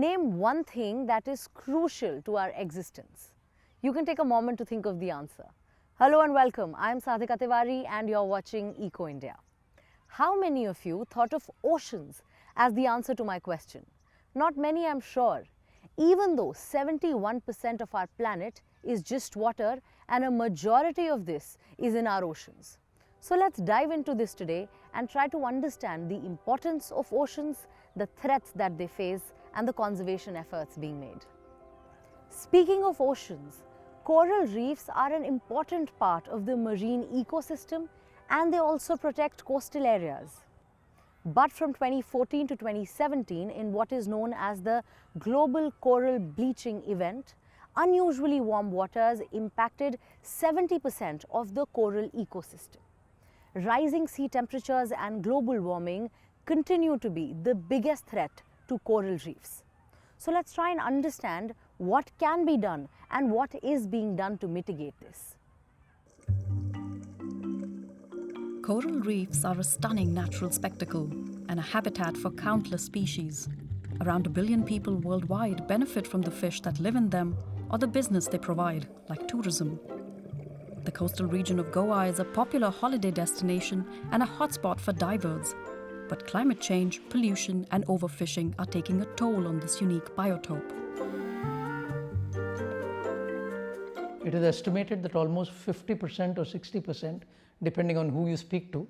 Name one thing that is crucial to our existence. You can take a moment to think of the answer. Hello and welcome. I am Sadhika Tiwari and you're watching Eco India. How many of you thought of oceans as the answer to my question? Not many, I'm sure. Even though 71% of our planet is just water and a majority of this is in our oceans. So let's dive into this today and try to understand the importance of oceans, the threats that they face, and the conservation efforts being made. Speaking of oceans, coral reefs are an important part of the marine ecosystem and they also protect coastal areas. But from 2014 to 2017, in what is known as the Global Coral Bleaching Event, unusually warm waters impacted 70% of the coral ecosystem. Rising sea temperatures and global warming continue to be the biggest threat to coral reefs. So let's try and understand what can be done and what is being done to mitigate this. Coral reefs are a stunning natural spectacle and a habitat for countless species. Around 1 billion people worldwide benefit from the fish that live in them or the business they provide, like tourism. The coastal region of Goa is a popular holiday destination and a hotspot for divers. But climate change, pollution and overfishing are taking a toll on this unique biotope. It is estimated that almost 50% or 60%, depending on who you speak to,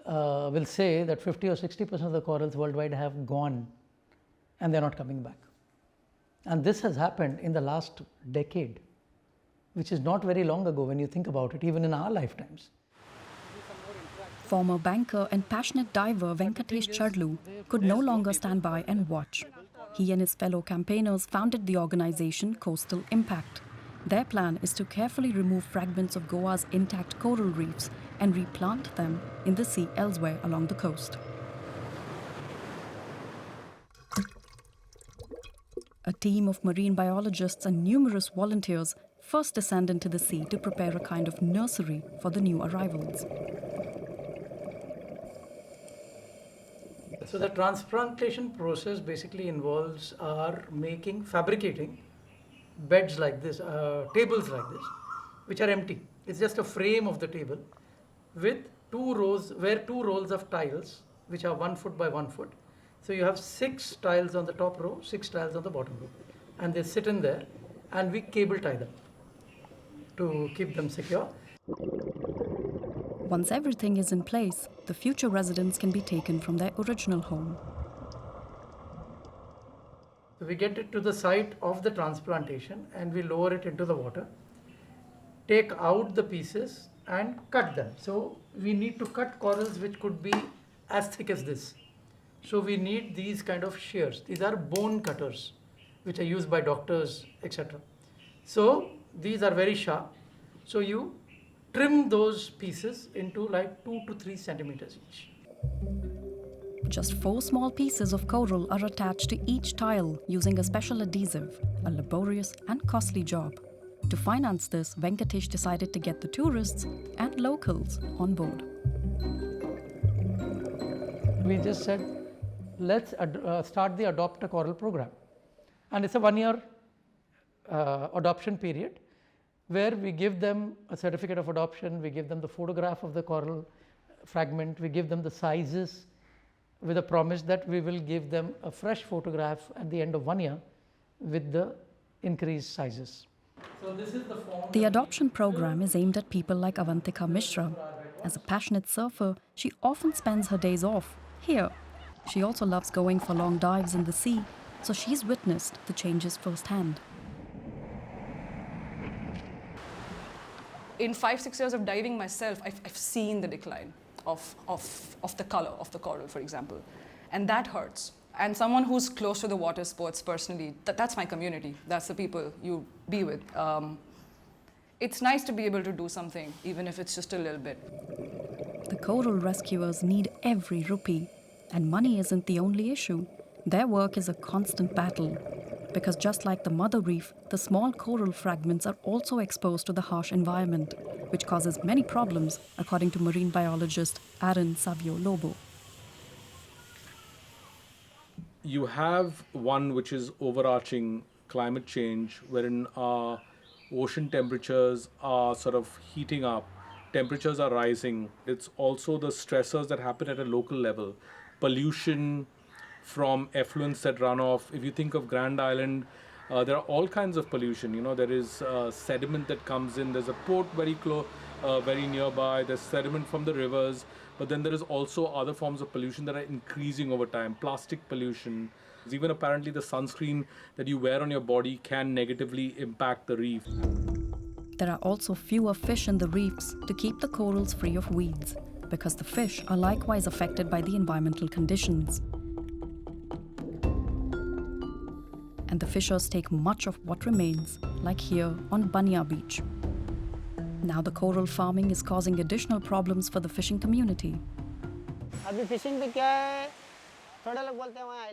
will say that 50 or 60% of the corals worldwide have gone and they are not coming back. And this has happened in the last decade, which is not very long ago when you think about it, even in our lifetimes. Former banker and passionate diver Venkatesh Chadlu could no longer stand by and watch. He and his fellow campaigners founded the organization Coastal Impact. Their plan is to carefully remove fragments of Goa's intact coral reefs and replant them in the sea elsewhere along the coast. A team of marine biologists and numerous volunteers first descend into the sea to prepare a kind of nursery for the new arrivals. So the transplantation process basically involves fabricating beds like this, tables like this, which are empty. It's just a frame of the table with two rows of tiles, which are 1 foot by 1 foot. So you have 6 tiles on the top row, 6 tiles on the bottom row, and they sit in there, and we cable tie them to keep them secure. Once everything is in place, the future residents can be taken from their original home. So we get it to the site of the transplantation and we lower it into the water, take out the pieces and cut them. So we need to cut corals which could be as thick as this. So we need these kind of shears. These are bone cutters which are used by doctors, etc. So these are very sharp. So you trim those pieces into like 2 to 3 centimeters each. Just 4 small pieces of coral are attached to each tile using a special adhesive, a laborious and costly job. To finance this, Venkatesh decided to get the tourists and locals on board. We just said, let's start the Adopt a Coral program. And it's a 1-year adoption period, where we give them a certificate of adoption, we give them the photograph of the coral fragment, we give them the sizes with a promise that we will give them a fresh photograph at the end of 1 year with the increased sizes. So this is the form. The adoption program is aimed at people like Avantika Mishra. As a passionate surfer, she often spends her days off here. She also loves going for long dives in the sea, so she's witnessed the changes firsthand. In 5-6 years of diving myself, I've seen the decline of the color of the coral, for example. And that hurts. And someone who's close to the water sports personally, that's my community. That's the people you be with. It's nice to be able to do something, even if it's just a little bit. The coral rescuers need every rupee. And money isn't the only issue. Their work is a constant battle. Because just like the mother reef, the small coral fragments are also exposed to the harsh environment, which causes many problems, according to marine biologist Aaron Savio Lobo. you have one which is overarching climate change, wherein ocean temperatures are sort of heating up, temperatures are rising. It's also the stressors that happen at a local level, pollution from effluents that run off. If you think of Grand Island, there are all kinds of pollution. You know, there is sediment that comes in. There's a port very close, very nearby. There's sediment from the rivers. But then there is also other forms of pollution that are increasing over time. Plastic pollution. Even apparently the sunscreen that you wear on your body can negatively impact the reef. There are also fewer fish in the reefs to keep the corals free of weeds, because the fish are likewise affected by the environmental conditions. And the fishers take much of what remains, like here on Bania Beach. Now the coral farming is causing additional problems for the fishing community.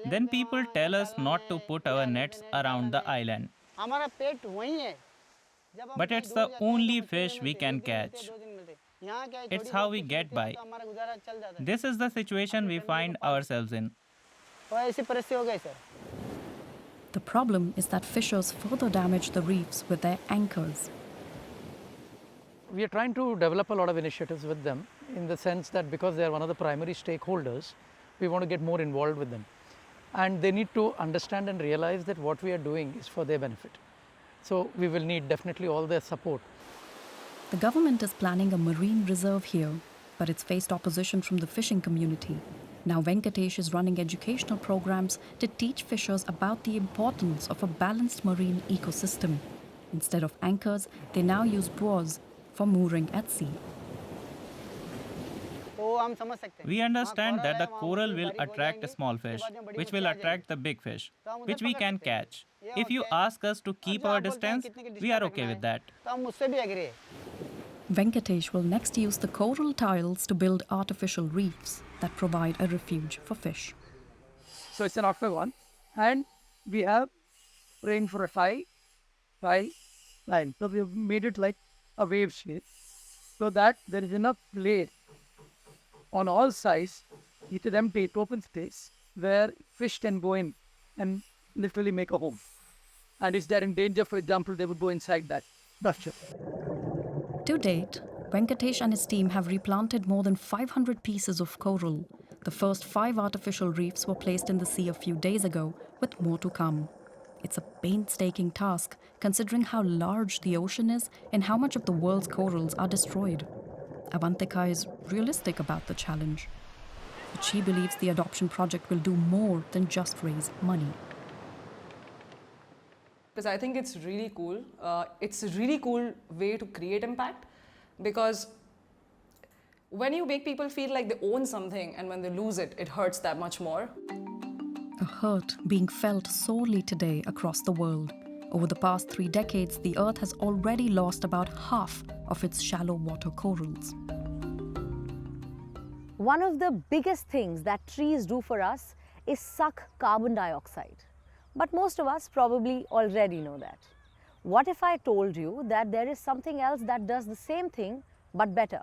Then people tell us not to put our nets around the island. But it's the only fish we can catch. It's how we get by. This is the situation we find ourselves in. The problem is that fishers further damage the reefs with their anchors. We are trying to develop a lot of initiatives with them, in the sense that because they are one of the primary stakeholders, we want to get more involved with them. And they need to understand and realize that what we are doing is for their benefit. So we will need definitely all their support. The government is planning a marine reserve here, but it's faced opposition from the fishing community. Now Venkatesh is running educational programs to teach fishers about the importance of a balanced marine ecosystem. Instead of anchors, they now use buoys for mooring at sea. We understand that the coral will attract small fish, which will attract the big fish, which we can catch. If you ask us to keep our distance, we are okay with that. Venkatesh will next use the coral tiles to build artificial reefs that provide a refuge for fish. So it's an octagon, and we have praying for a five line. So we have made it like a wave shape, so that there is enough place on all sides. It is empty, it's open space where fish can go in and literally make a home. And if they're in danger, for example, they would go inside that structure. To date, Venkatesh and his team have replanted more than 500 pieces of coral. The first 5 artificial reefs were placed in the sea a few days ago, with more to come. It's a painstaking task, considering how large the ocean is and how much of the world's corals are destroyed. Avantika is realistic about the challenge, but she believes the adoption project will do more than just raise money. Because I think it's really cool. It's a really cool way to create impact, because when you make people feel like they own something and when they lose it, it hurts that much more. A hurt being felt sorely today across the world. Over the past 3 decades, the Earth has already lost about half of its shallow water corals. One of the biggest things that trees do for us is suck carbon dioxide. But most of us probably already know that. What if I told you that there is something else that does the same thing but better?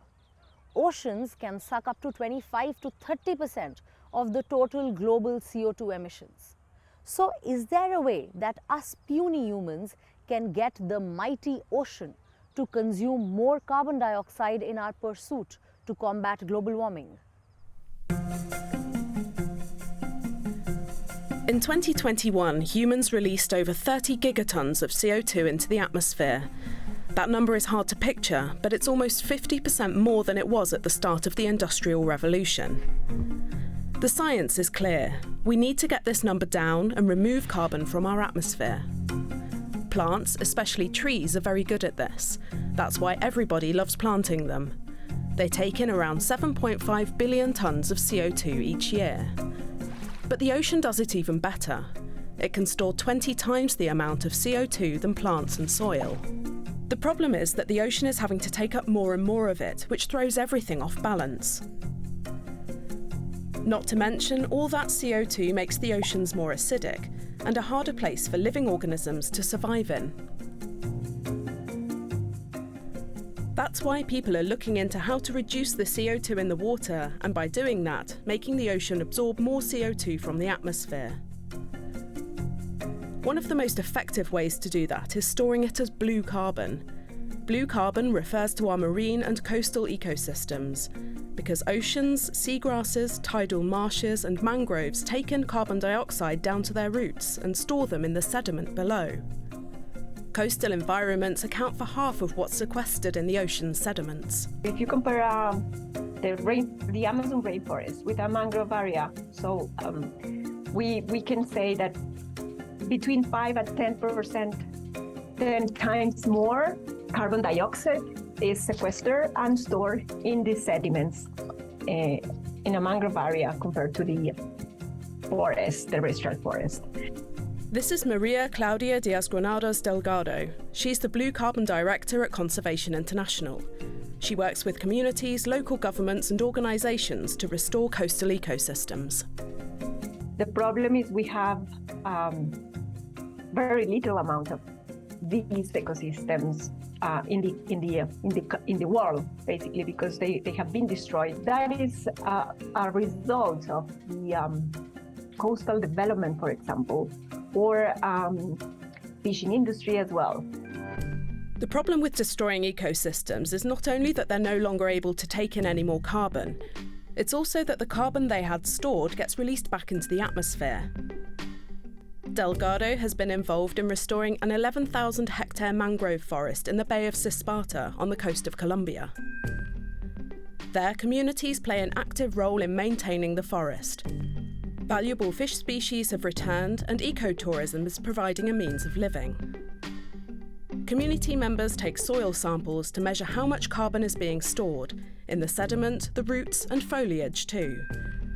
Oceans can suck up to 25 to 30% of the total global CO2 emissions. So is there a way that us puny humans can get the mighty ocean to consume more carbon dioxide in our pursuit to combat global warming? In 2021, humans released over 30 gigatons of CO2 into the atmosphere. That number is hard to picture, but it's almost 50% more than it was at the start of the Industrial Revolution. The science is clear. We need to get this number down and remove carbon from our atmosphere. Plants, especially trees, are very good at this. That's why everybody loves planting them. They take in around 7.5 billion tonnes of CO2 each year. But the ocean does it even better. It can store 20 times the amount of CO2 than plants and soil. The problem is that the ocean is having to take up more and more of it, which throws everything off balance. Not to mention, all that CO2 makes the oceans more acidic and a harder place for living organisms to survive in. That's why people are looking into how to reduce the CO2 in the water, and by doing that, making the ocean absorb more CO2 from the atmosphere. One of the most effective ways to do that is storing it as blue carbon. Blue carbon refers to our marine and coastal ecosystems, because oceans, seagrasses, tidal marshes and mangroves take in carbon dioxide down to their roots and store them in the sediment below. Coastal environments account for half of what's sequestered in the ocean's sediments. If you compare the Amazon rainforest with a mangrove area, so we can say that between 5 and 10%, 10 times more carbon dioxide is sequestered and stored in the sediments in a mangrove area compared to the forest, terrestrial forest. This is Maria Claudia Diaz-Granados Delgado. She's the Blue Carbon Director at Conservation International. She works with communities, local governments and organisations to restore coastal ecosystems. The problem is we have very little amount of these ecosystems in the world, basically, because they have been destroyed. That is a result of the coastal development, for example, or fishing industry as well. The problem with destroying ecosystems is not only that they're no longer able to take in any more carbon, it's also that the carbon they had stored gets released back into the atmosphere. Delgado has been involved in restoring an 11,000 hectare mangrove forest in the Bay of Cisparta on the coast of Colombia. There, communities play an active role in maintaining the forest. Valuable fish species have returned, and ecotourism is providing a means of living. Community members take soil samples to measure how much carbon is being stored, in the sediment, the roots and foliage too.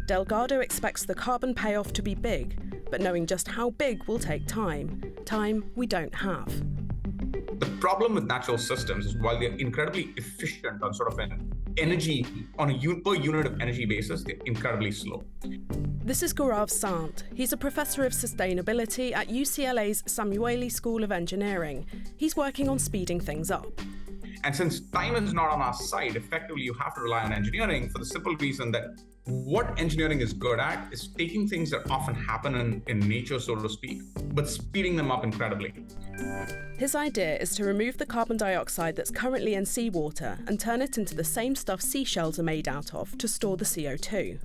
Delgado expects the carbon payoff to be big, but knowing just how big will take time we don't have. The problem with natural systems is while they're incredibly efficient on sort of an energy, on a per unit of energy basis, they're incredibly slow. This is Gaurav Sant. He's a professor of sustainability at UCLA's Samueli School of Engineering. He's working on speeding things up. And since time is not on our side, effectively you have to rely on engineering for the simple reason that what engineering is good at is taking things that often happen in nature, so to speak, but speeding them up incredibly. His idea is to remove the carbon dioxide that's currently in seawater and turn it into the same stuff seashells are made out of to store the CO2.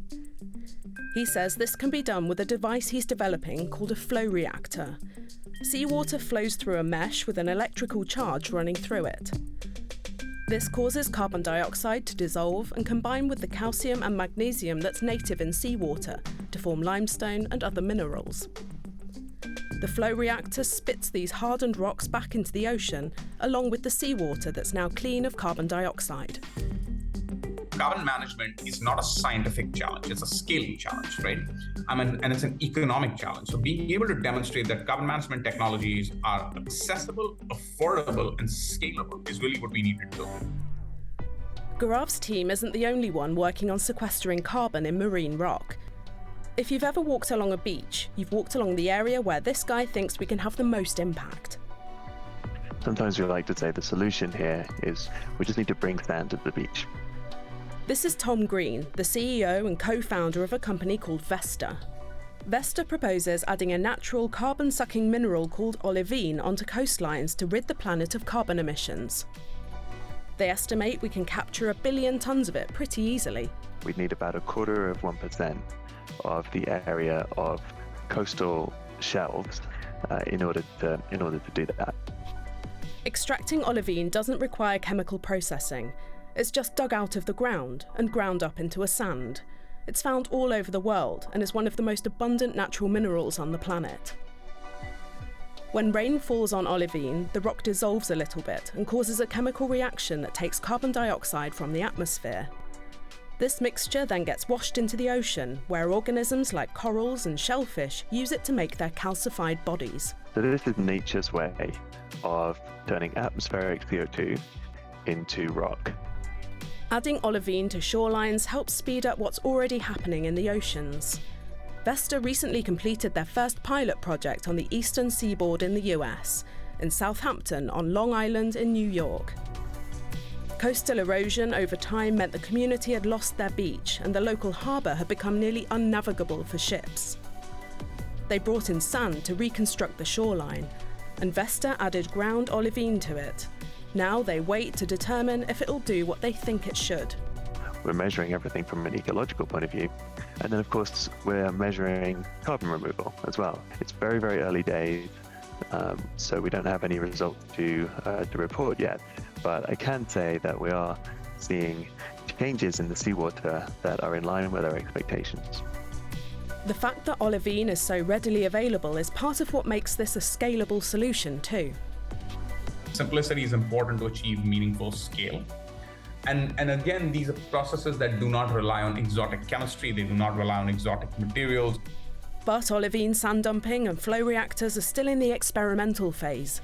He says this can be done with a device he's developing called a flow reactor. Seawater flows through a mesh with an electrical charge running through it. This causes carbon dioxide to dissolve and combine with the calcium and magnesium that's native in seawater to form limestone and other minerals. The flow reactor spits these hardened rocks back into the ocean, along with the seawater that's now clean of carbon dioxide. Carbon management is not a scientific challenge, it's a scaling challenge, right? And it's an economic challenge. So being able to demonstrate that carbon management technologies are accessible, affordable, and scalable is really what we need to do. Gaurav's team isn't the only one working on sequestering carbon in marine rock. If you've ever walked along a beach, you've walked along the area where this guy thinks we can have the most impact. Sometimes we like to say the solution here is we just need to bring sand to the beach. This is Tom Green, the CEO and co-founder of a company called Vesta. Vesta proposes adding a natural carbon-sucking mineral called olivine onto coastlines to rid the planet of carbon emissions. They estimate we can capture 1 billion tonnes of it pretty easily. We'd need about 0.25% of the area of coastal shelves in order to do that. Extracting olivine doesn't require chemical processing. It's just dug out of the ground and ground up into a sand. It's found all over the world and is one of the most abundant natural minerals on the planet. When rain falls on olivine, the rock dissolves a little bit and causes a chemical reaction that takes carbon dioxide from the atmosphere. This mixture then gets washed into the ocean, where organisms like corals and shellfish use it to make their calcified bodies. So this is nature's way of turning atmospheric CO2 into rock. Adding olivine to shorelines helps speed up what's already happening in the oceans. Vesta recently completed their first pilot project on the eastern seaboard in the US, in Southampton on Long Island in New York. Coastal erosion over time meant the community had lost their beach and the local harbour had become nearly unnavigable for ships. They brought in sand to reconstruct the shoreline, and Vesta added ground olivine to it. Now they wait to determine if it'll do what they think it should. We're measuring everything from an ecological point of view. And then, of course, we're measuring carbon removal as well. It's very, very early days, so we don't have any results to report yet. But I can say that we are seeing changes in the seawater that are in line with our expectations. The fact that olivine is so readily available is part of what makes this a scalable solution too. Simplicity is important to achieve meaningful scale. And again, these are processes that do not rely on exotic chemistry, they do not rely on exotic materials. But olivine sand dumping and flow reactors are still in the experimental phase.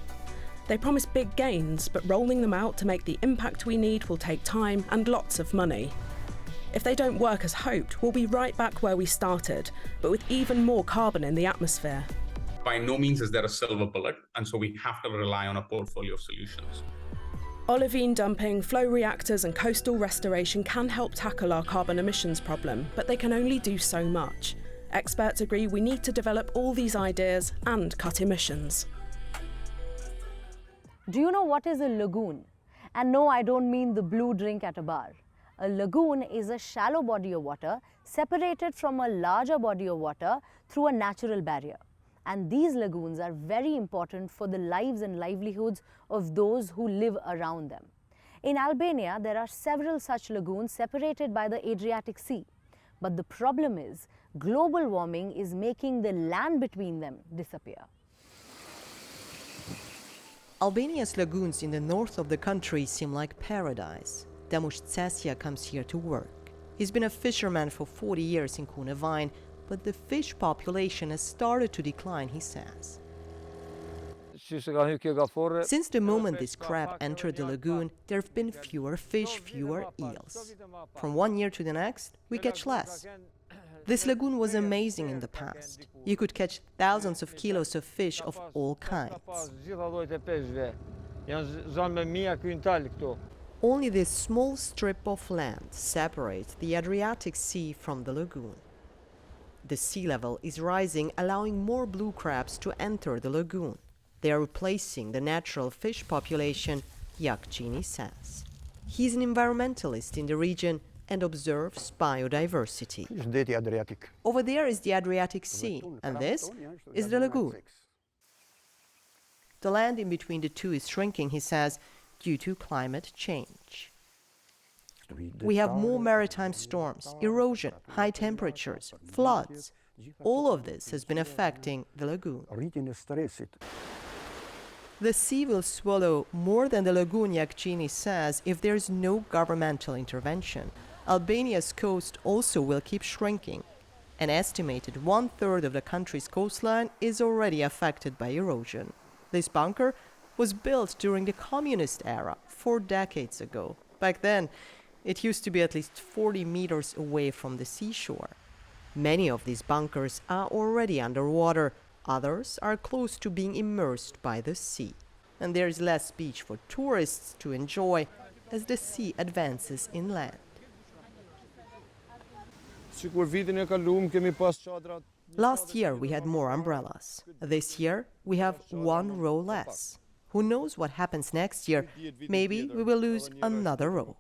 They promise big gains, but rolling them out to make the impact we need will take time and lots of money. If they don't work as hoped, we'll be right back where we started, but with even more carbon in the atmosphere. By no means is there a silver bullet, and so we have to rely on a portfolio of solutions. Olivine dumping, flow reactors and coastal restoration can help tackle our carbon emissions problem, but they can only do so much. Experts agree we need to develop all these ideas and cut emissions. Do you know what is a lagoon? And no, I don't mean the blue drink at a bar. A lagoon is a shallow body of water separated from a larger body of water through a natural barrier. And these lagoons are very important for the lives and livelihoods of those who live around them. In Albania, there are several such lagoons separated by the Adriatic Sea. But the problem is, global warming is making the land between them disappear. Albania's lagoons in the north of the country seem like paradise. Damush Tsesja comes here to work. He's been a fisherman for 40 years in Kunevine, but the fish population has started to decline, he says. Since the moment this crab entered the lagoon, there have been fewer fish, fewer eels. From one year to the next, we catch less. This lagoon was amazing in the past. You could catch thousands of kilos of fish of all kinds. Only this small strip of land separates the Adriatic Sea from the lagoon. The sea level is rising, allowing more blue crabs to enter the lagoon. They are replacing the natural fish population, Yakcini says. He's an environmentalist in the region and observes biodiversity. Over there is the Adriatic Sea, and this is the lagoon. The land in between the two is shrinking, he says, due to climate change. We have more maritime storms, erosion, high temperatures, floods. All of this has been affecting the lagoon. The sea will swallow more than the lagoon, Yakcini says, if there is no governmental intervention. Albania's coast also will keep shrinking. An estimated 1/3 of the country's coastline is already affected by erosion. This bunker was built during the communist era, 4 decades ago. Back then, it used to be at least 40 meters away from the seashore. Many of these bunkers are already underwater. Others are close to being immersed by the sea. And there is less beach for tourists to enjoy as the sea advances inland. Last year we had more umbrellas. This year we have 1 row less. Who knows what happens next year? Maybe we will lose another row.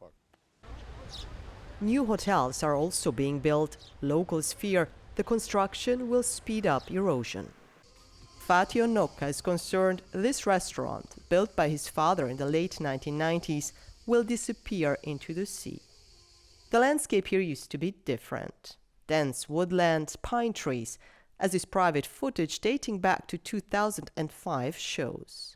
New hotels are also being built. Locals fear the construction will speed up erosion. Fatio Nocca is concerned this restaurant, built by his father in the late 1990s, will disappear into the sea. The landscape here used to be different. Dense woodland, pine trees, as this private footage dating back to 2005 shows.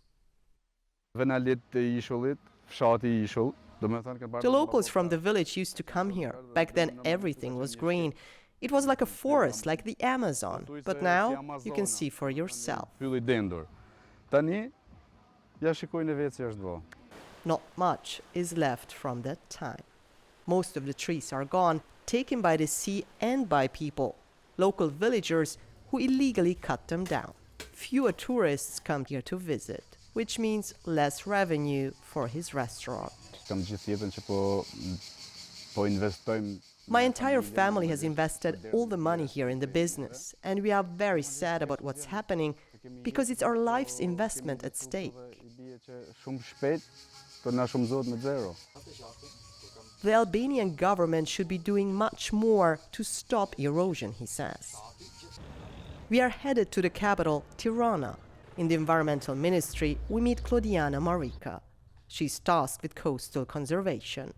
The locals from the village used to come here. Back then everything was green. It was like a forest, like the Amazon. But now you can see for yourself. Not much is left from that time. Most of the trees are gone, taken by the sea and by people, local villagers who illegally cut them down. Fewer tourists come here to visit, which means less revenue for his restaurant. My entire family has invested all the money here in the business, and we are very sad about what's happening because it's our life's investment at stake. The Albanian government should be doing much more to stop erosion, he says. We are headed to the capital, Tirana. In the environmental ministry, we meet Claudiana Marica. She's tasked with coastal conservation.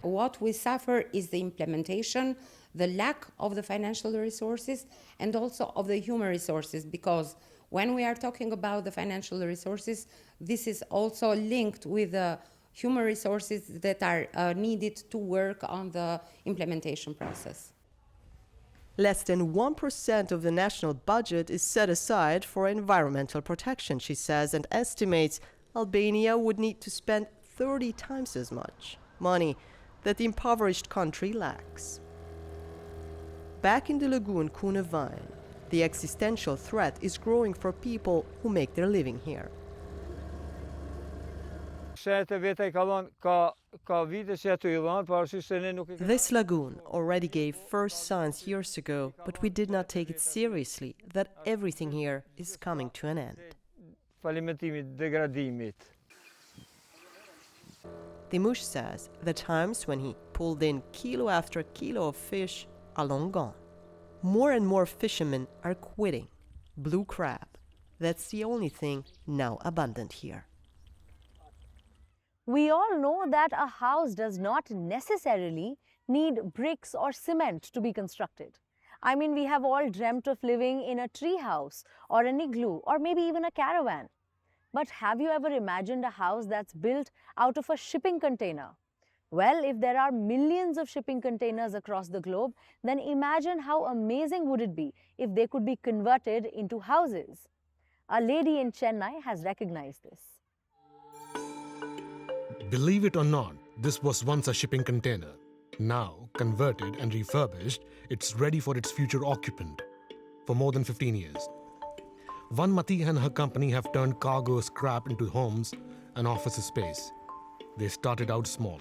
What we suffer is the implementation, the lack of the financial resources, and also of the human resources, because when we are talking about the financial resources, this is also linked with the human resources that are needed to work on the implementation process. Less than 1% of the national budget is set aside for environmental protection, she says, and estimates Albania would need to spend 30 times as much money that the impoverished country lacks. Back in the lagoon Cunevine, the existential threat is growing for people who make their living here. This lagoon already gave first signs years ago, but we did not take it seriously that everything here is coming to an end. Dimush says the times when he pulled in kilo after kilo of fish are long gone. More and more fishermen are quitting. Blue crab, that's the only thing now abundant here. We all know that a house does not necessarily need bricks or cement to be constructed. I mean, we have all dreamt of living in a tree house or an igloo or maybe even a caravan. But have you ever imagined a house that's built out of a shipping container? Well, if there are millions of shipping containers across the globe, then imagine how amazing would it be if they could be converted into houses. A lady in Chennai has recognized this. Believe it or not, this was once a shipping container. Now, converted and refurbished, it's ready for its future occupant. For more than 15 years. Vanmati and her company have turned cargo scrap into homes and office space. They started out small.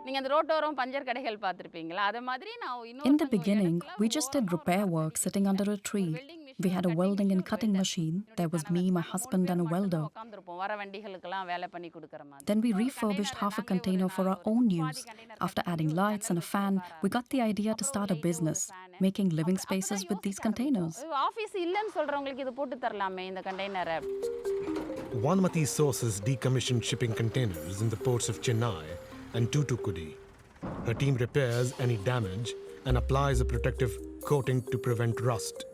In the beginning, we just did repair work sitting under a tree. We had a welding and cutting machine. There was me, my husband, and a welder. Then we refurbished half a container for our own use. After adding lights and a fan, we got the idea to start a business, making living spaces with these containers. Vanmati sources decommissioned shipping containers in the ports of Chennai and Toothukudi. Her team repairs any damage and applies a protective coating to prevent rust.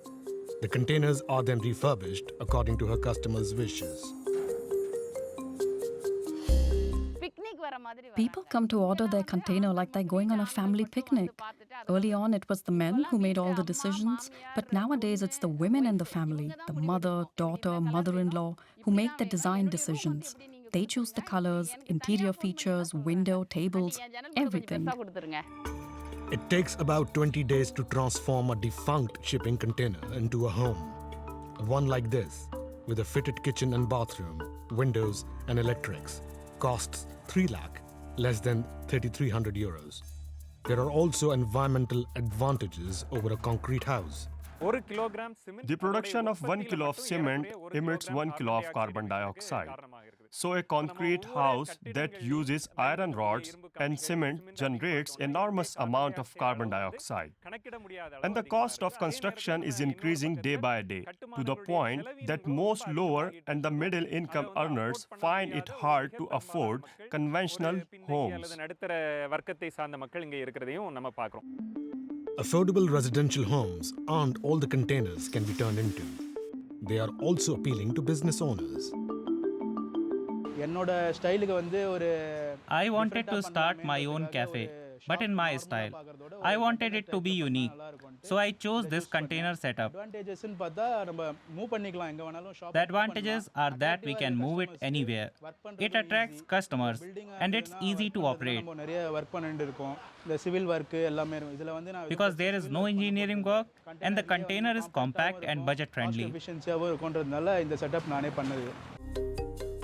The containers are then refurbished according to her customers' wishes. People come to order their container like they're going on a family picnic. Early on, it was the men who made all the decisions, but nowadays it's the women in the family, the mother, daughter, mother-in-law, who make the design decisions. They choose the colors, interior features, window, tables, everything. It takes about 20 days to transform a defunct shipping container into a home. One like this, with a fitted kitchen and bathroom, windows and electrics, costs 3 lakh, less than 3,300 euros. There are also environmental advantages over a concrete house. The production of 1 kilo of cement emits 1 kilo of carbon dioxide. So a concrete house that uses iron rods and cement generates enormous amount of carbon dioxide. And the cost of construction is increasing day by day, to the point that most lower and the middle income earners find it hard to afford conventional homes. Affordable residential homes aren't all the containers can be turned into. They are also appealing to business owners. I wanted to start my own cafe, but in my style. I wanted it to be unique. So I chose this container setup. The advantages are that we can move it anywhere. It attracts customers and it's easy to operate. Because there is no engineering work and the container is compact and budget friendly.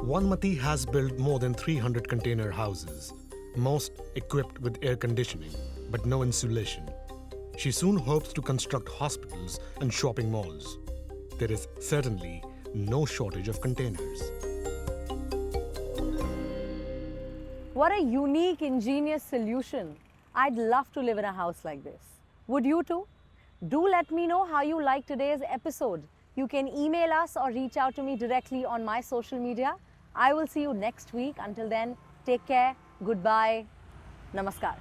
Vanmati has built more than 300 container houses, most equipped with air conditioning, but no insulation. She soon hopes to construct hospitals and shopping malls. There is certainly no shortage of containers. What a unique, ingenious solution. I'd love to live in a house like this. Would you too? Do let me know how you liked today's episode. You can email us or reach out to me directly on my social media. I will see you next week. Until then, take care. Goodbye. Namaskar.